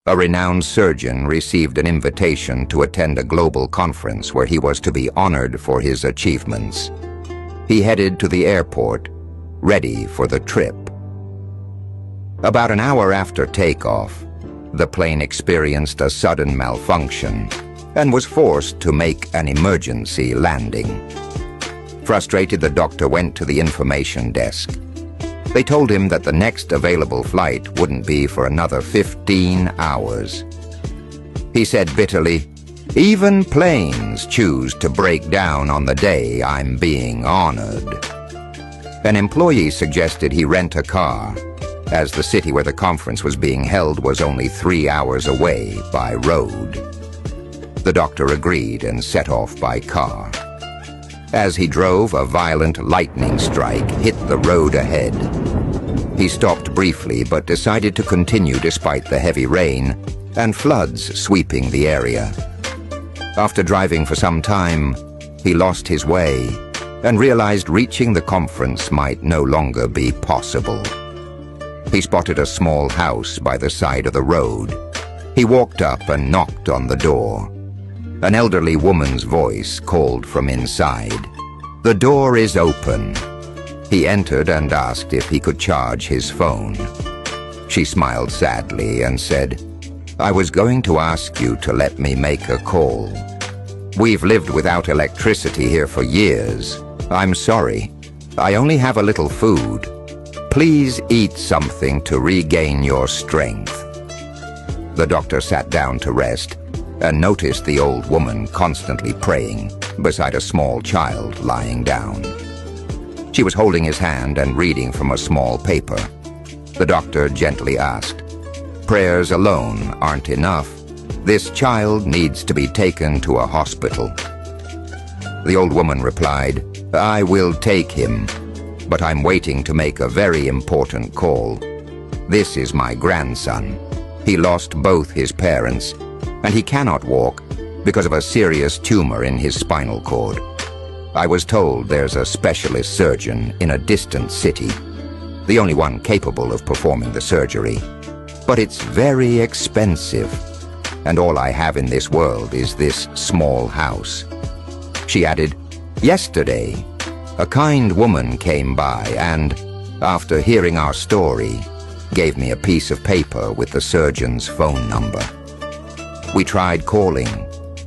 A renowned surgeon received an invitation to attend a global conference where he was to be honored for his achievements. He headed to the airport, ready for the trip. About an hour after takeoff, the plane experienced a sudden malfunction and was forced to make an emergency landing. Frustrated, the doctor went to the information desk. They told him that the next available flight wouldn't be for another 15 hours. He said bitterly, "Even planes choose to break down on the day I'm being honored." An employee suggested he rent a car, as the city where the conference was being held was only 3 hours away by road. The doctor agreed and set off by car. As he drove, a violent lightning strike hit the road ahead. He stopped briefly but decided to continue despite the heavy rain and floods sweeping the area. After driving for some time, he lost his way and realized reaching the conference might no longer be possible. He spotted a small house by the side of the road. He walked up and knocked on the door. An elderly woman's voice called from inside. "The door is open." He entered and asked if he could charge his phone. She smiled sadly and said, "I was going to ask you to let me make a call. We've lived without electricity here for years. I'm sorry. I only have a little food. Please eat something to regain your strength." The doctor sat down to rest and noticed the old woman constantly praying beside a small child lying down. She was holding his hand and reading from a small paper. The doctor gently asked, "Prayers alone aren't enough. This child needs to be taken to a hospital." The old woman replied, "I will take him, but I'm waiting to make a very important call. This is my grandson. He lost both his parents, and he cannot walk because of a serious tumor in his spinal cord. I was told there's a specialist surgeon in a distant city, the only one capable of performing the surgery. But it's very expensive, and all I have in this world is this small house." She added, "Yesterday, a kind woman came by and, after hearing our story, gave me a piece of paper with the surgeon's phone number. We tried calling,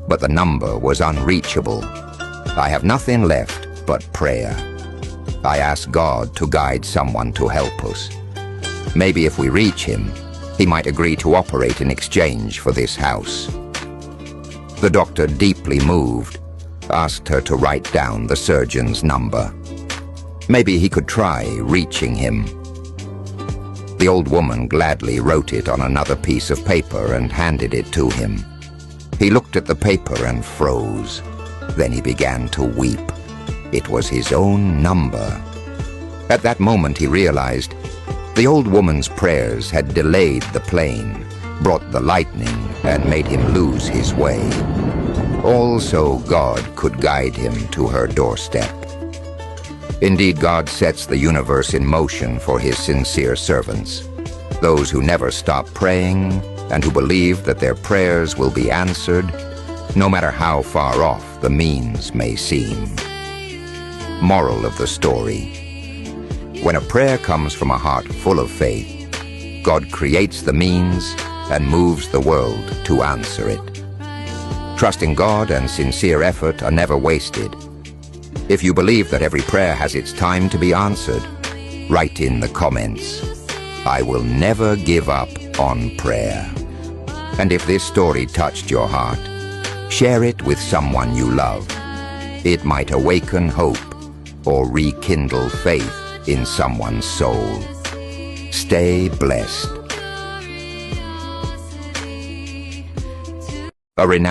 but the number was unreachable. I have nothing left but prayer. I ask God to guide someone to help us. Maybe if we reach him, he might agree to operate in exchange for this house." The doctor, deeply moved, asked her to write down the surgeon's number. Maybe he could try reaching him. The old woman gladly wrote it on another piece of paper and handed it to him. He looked at the paper and froze. Then he began to weep. It was his own number. At that moment he realized the old woman's prayers had delayed the plane, brought the lightning, and made him lose his way. Also, God could guide him to her doorstep. Indeed, God sets the universe in motion for his sincere servants, those who never stop praying and who believe that their prayers will be answered, no matter how far off the means may seem. Moral of the story: when a prayer comes from a heart full of faith, God creates the means and moves the world to answer it. Trusting God and sincere effort are never wasted. If you believe that every prayer has its time to be answered, write in the comments, "I will never give up on prayer." And if this story touched your heart, share it with someone you love. It might awaken hope or rekindle faith in someone's soul. Stay blessed. A renowned